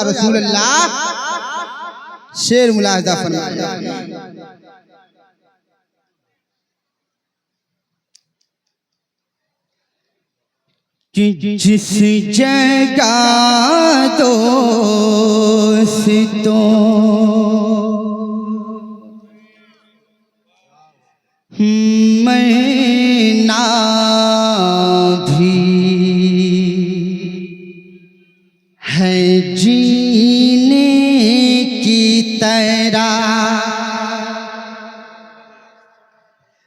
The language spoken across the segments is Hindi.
रसूल अल्लाह। शेर मुलाहिजा फरमाया, कि जिस जगह दोस्तों मैं ना भी है जीने की तरह,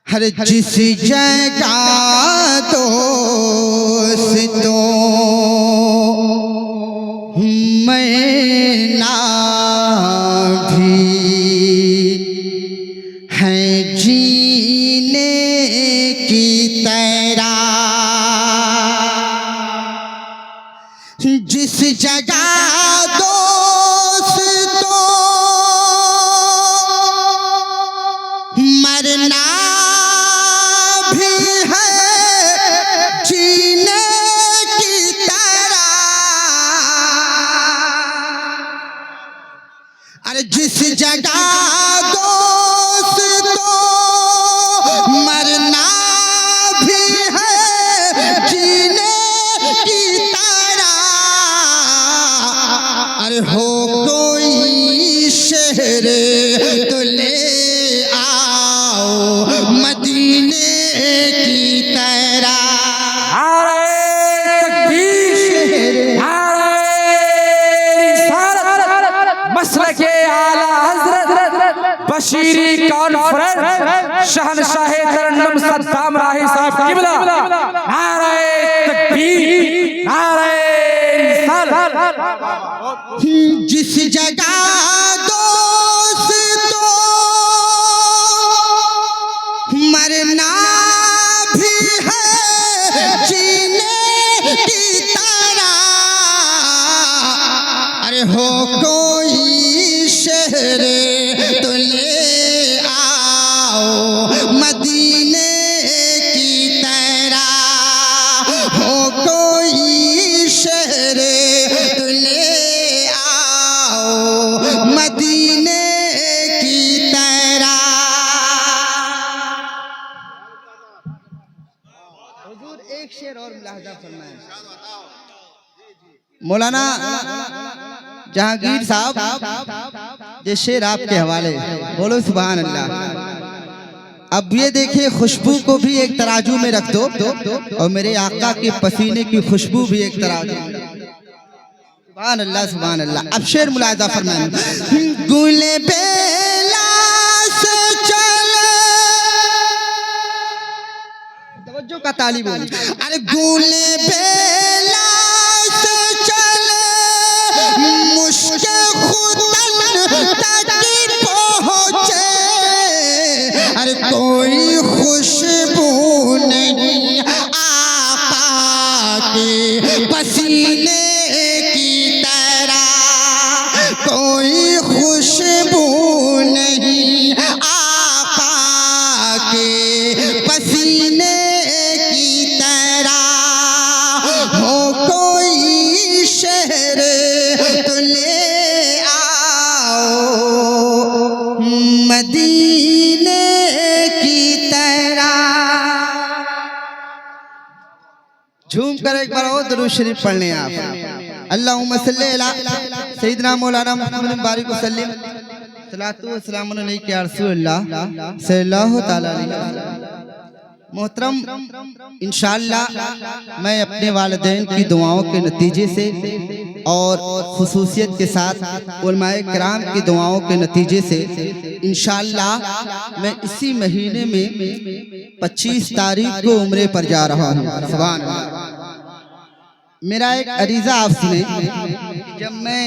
हर जिस जगह दोस्तों मैं ना भी है जीने की तरह, जिस जगह दोस्तों मरना भी है जीने की तरह, अरे जिस जगह दोस्तों मरना भी है जीने की तरह, अरे हो कोई शहर तो ले आओ मदीने की तरह। मसलके आला हज़रत बशीरी कॉन्फ्रेंस शहनशाह तरन्नुम सद्दाम राही साहब क़िबला, नारे तकबीर, नारे रिसालत। जिस जगह दोस्तों मरना भी है जीने की तरह, अरे हो कोई शहर तो ले आओ मदीने की तरह, हो कोई शहर तो ले आओ मदीने की तरह। हुजूर एक शेर और मुलाहिजा फरमाएं। मौलाना जहांगीर साहब ये शेर आपके हवाले, बोलो सुभान अल्लाह। अब ये देखिए, खुशबू को भी एक तराजू में रख दो और मेरे आका के पसीने की खुशबू भी एक तराजू में। सुभान अल्लाह, सुभान अल्लाह। अब शेर मुलाहिजा फरमाएं। गुले बेला से चले, तवज्जो का तालिब, अरे गुले बेला से चले मुश्किल खुदन तक पहुँचे, अरे कोई खुशबू नहीं आका के पसीने की तरह, कोई खुशबू नहीं आका के पसीने की तरह, हो कोई शहर तो ले आओ मदीने की तरह। झूम कर एक बार और दुरूद शरीफ पढ़ लें आप। अल्लाहुम्मा सल्ली अला सय्यिदना मौलाना मुहम्मद बारिक वसल्लिम सलातु व सलामु अलैका या रसूलल्लाह सल्लल्लाहु तआला अलैहि वसल्लम। मोहतरम, इंशाअल्लाह मैं अपने वालिदैन की दुआओं के नतीजे से और खुसूसियत के साथ उलमाए किराम की दुआओं के नतीजे से इंशाअल्लाह मैं इसी महीने में 25 तारीख को उम्रे पर जा रहा हूँ। सुभान अल्लाह। मेरा एक अरीज़ा आप सुने, जब मैं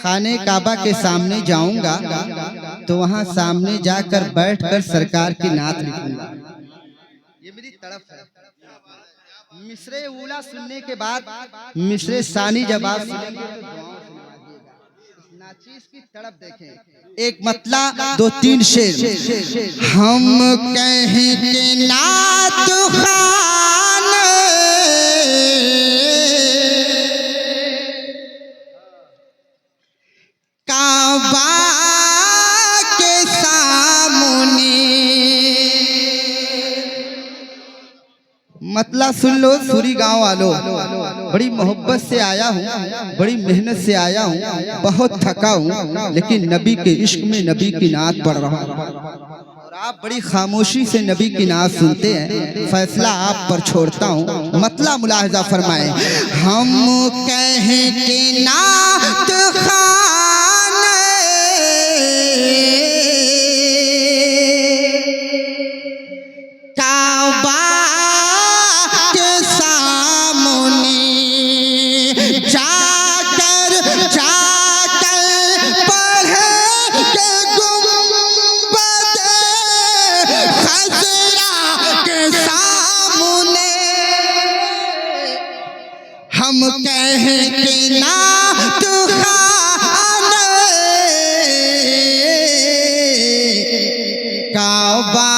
खाने काबा के सामने जाऊंगा तो वहाँ सामने जाकर बैठकर सरकार की नात लिखूंगा। ये मेरी तड़प है। मिसरे ऊला सुनने के बाद मिसरे सानी जब आप सुनेंगे तो नाचीज की तड़प देखें। एक मतला, 2-3 शेर। हम कहें के नात खान मतला सुन लो सूरी गांव वालों, बड़ी मोहब्बत से आया हूँ, बड़ी मेहनत से आया हूँ, बहुत थका हूँ, लेकिन नबी के इश्क में नबी की नात पढ़ रहा हूँ और आप बड़ी खामोशी से नबी की नात सुनते हैं। फैसला आप पर छोड़ता हूँ। मतला मुलाहजा फरमाए। हम कहें कि नात खाने काबा के सामने जाकर पढ़े के गुंबद खजरा के सामने हम कहें कि नात खाने काबा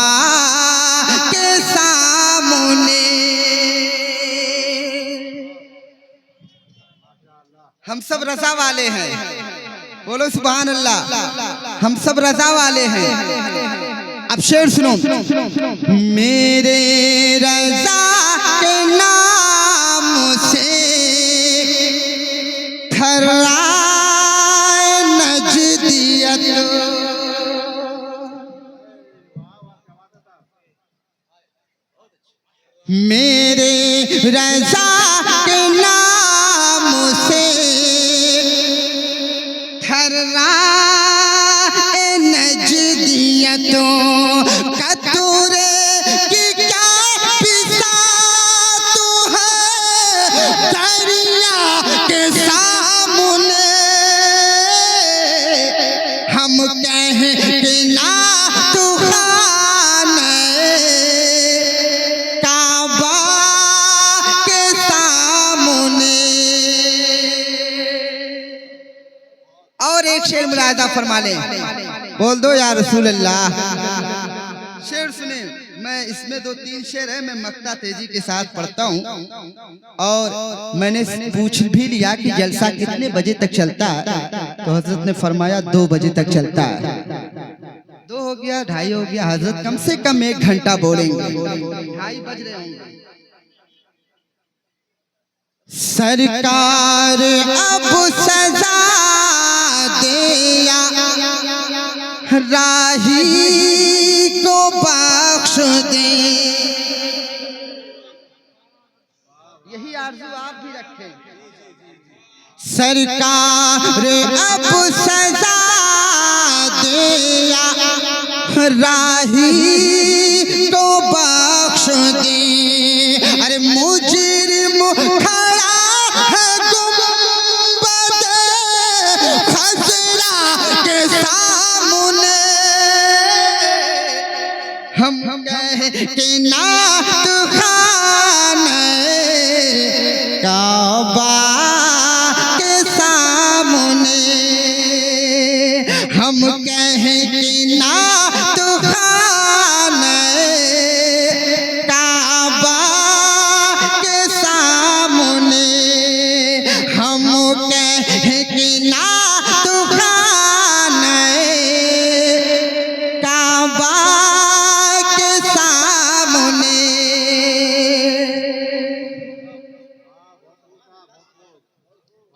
के सामने। हम सब रजा वाले हैं, बोलो सुभान अल्लाह। हम सब रजा वाले हैं। अब शेर सुनो। मेरे रजा के नाम से थर्राए नजदियत, मेरे रजा के नाम से थर्राए नजदियतों कतूरे की क्या बिसात है दरिया के सामने। हम कहें कि नात खाने काबा के सामने। और एक शेर मुलाहिजा फरमा ले, बोल दो या रसूल अल्लाह। शेर सुने, मैं इसमें 2-3 शेर है, मैं मक्ता तेजी के साथ पढ़ता हूँ। और मैंने पूछ भी लिया कि जलसा कितने बजे तक चलता है, तो हजरत ने फरमाया 2 बजे तक चलता है। 2 हो गया, 2:30 हो गया, हजरत कम से कम 1 घंटा बोलेंगे। 2:30 बज रहे होंगे। सरकार अब सजा दिया राही को बख्श दे। यही आरज़ू आप भी रखें। सरकार अब सजा दिया राही को बख्श दे। अरे मुजरिम खड़ा है गुंबद खजरा के सामने। हम कहें कि नात खाने काबा के सामने। हम कहें कि नात खाने काबा के सामने। हम कहें कि नात खाने काबा के सामने।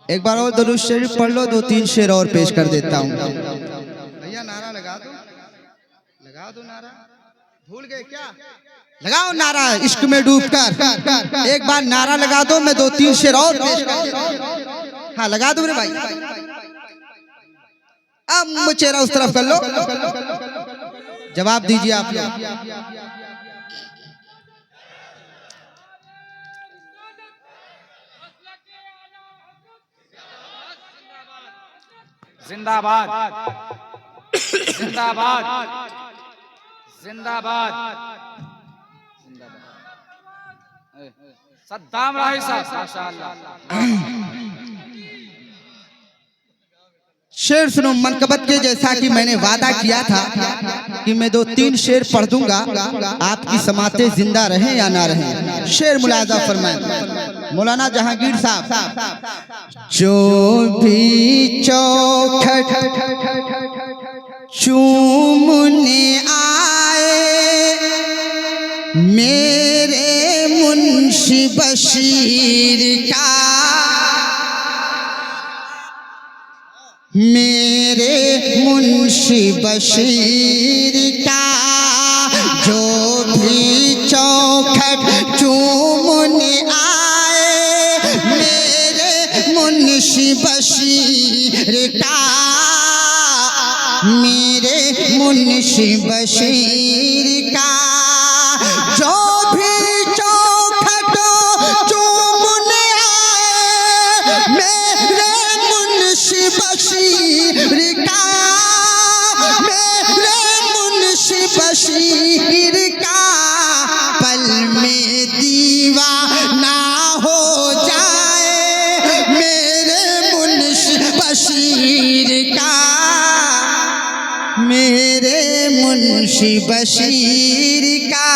एक बार और दुरूद शरीफ पढ़ लो, 2-3 शेर और पेश कर देता हूँ। भैया नारा लगा दो नारा। भूल गए क्या? लगाओ नारा इश्क में डूबकर। एक बार नारा लगा दो, मैं 2-3 शेर और पेश कर देता हूँ। हाँ लगा दो रे भाई। अब चेहरा उस तरफ कर लो, जवाब दीजिए आप लोग। जिंदाबाद जिंदाबाद जिंदाबाद सद्दाम राही साहब माशाअल्लाह। शेर सुनो मनकबत के, जैसा कि मैंने वादा किया था कि मैं 2-3 शेर पढ़ दूंगा, आपकी समातें जिंदा रहें या ना रहें। शेर मुलाजा फरमाएं मौलाना जहांगीर साहब। जो भी चौखट चूमने आए मेरे मुन्ना मुंशी बशीर का, मेरे मुंशी बशीर का, जो भी चौखट चूमने आए, मेरे मुंशी बशीर का, मेरे मुंशी बशीर का, जो भी चौखट चूमने आए, मेरे मुंशी बशीर का, मेरे मुंशी बशीर का, पल में दीवाना हो जाए, मेरे मुंशी बशीर का, मेरे मुंशी बशीर का,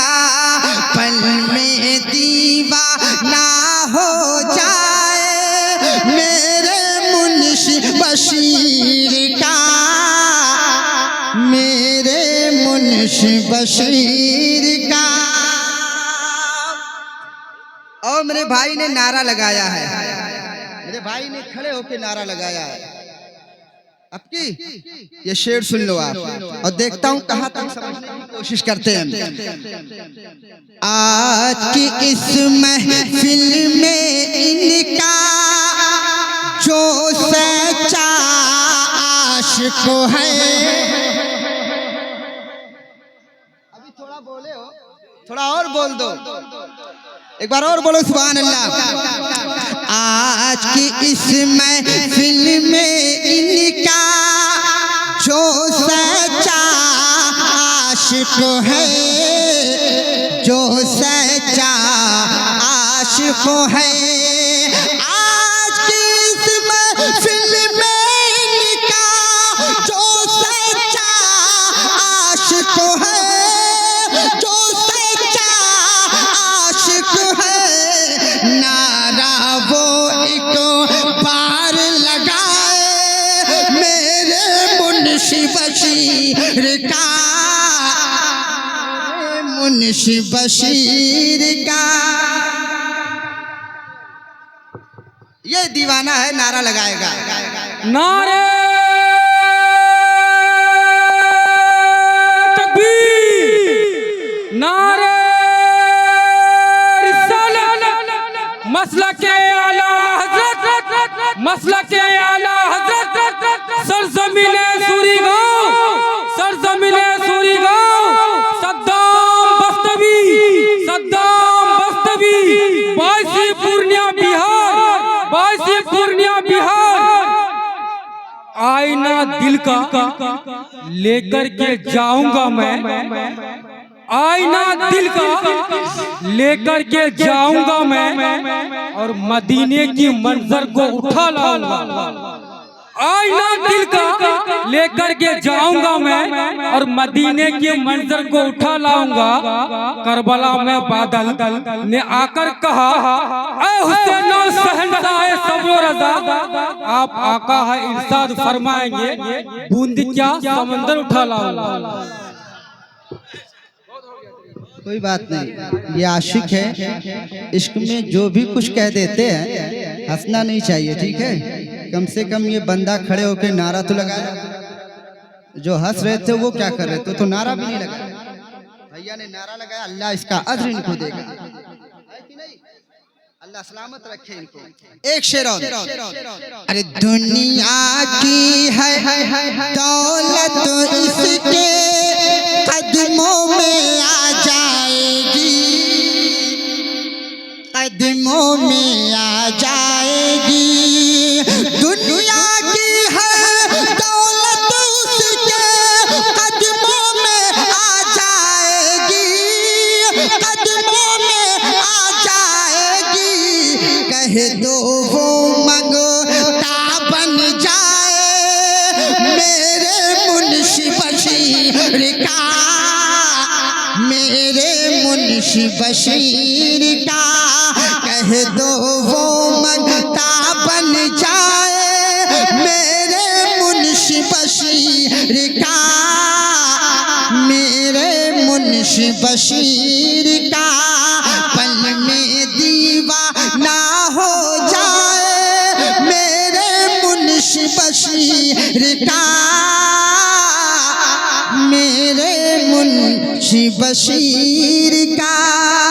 पल में दीवाना हो जाए, मेरे मुंशी बशीर का, मेरे मुंशी बशीर का। और मेरे भाई ने नारा लगाया है, मेरे भाई ने खड़े होकर नारा लगाया है। अब की ये शेर सुन लो आप, और देखता हूं कहां तक समझने की कोशिश करते हैं। आज की इस महफिल में इनका जो सच्चा आशिक है, अभी थोड़ा बोले हो, थोड़ा और बोल दो, एक बार और बोलो सुभान अल्लाह। आज की इस महफिल में इनका जो सच्चा आशिक है, जो सच्चा आशिक है, आज की इस महफिल में इनका जो सच्चा आशिक है, जो सच्चा आशिक है, नारा वो एक बार लगाए, मेरे मुंशी बशीर का, मुंशी बशीर का। ये दीवाना है, नारा लगाएगा। नारे तकबीर, नारे रिसालत, मसलके आला हजरत, मसलके आला हजरत, सरजमीने सूरी गांव, सरजमीने सूरी गांव, सद्दाम बस्तवी, सद्दाम बस्तवी, 22 पूर्णिया बिहार, 22 पूर्णिया बिहार। आईना दिल का लेकर के जाऊंगा मैं, आईना दिल का लेकर के जाऊंगा मैं, और मदीने की मंजर को उठा लाऊंगा। आईना दिल का लेकर के जाऊंगा मैं, और मदीने के मंजर को उठा लाऊंगा। करबला में बादल ने आकर कहा, ऐ हुसैन शहंशाह सब्र रज़ा, आप आका है इरशाद फरमाएंगे, बूंद क्या समंदर उठा लाऊंगा। कोई बात नहीं, ये आशिक है, इश्क में जो भी कुछ कह देते हैं हंसना नहीं चाहिए, ठीक है। कम से कम ये बंदा खड़े होकर नारा तो लगाया, जो हंस रहे थे वो क्या कर रहे थे, तो नारा भी नहीं लगाया। भैया ने नारा लगाया, अल्लाह इसका अज्र इनको देगा, है कि नहीं? अल्लाह सलामत रखे इनको। एक शेर और, अरे दुनिया की है दौलत इसके कदमों में आ जाएगी, कदमों में आ जाएगी। दुनिया की है दौलत उसके कदमों में आ जाएगी, कदमों में आ जाएगी। कह दो वो मंगता बन जाए, मेरे मुंशी बशीर का, मेरे मुंशी बशीर का। कह दो वो मंगता बन जाए, मेरे मुंशी बशीर का, मेरे मुंशी बशीर का। पल में दी का मेरे मुंशी बशीर का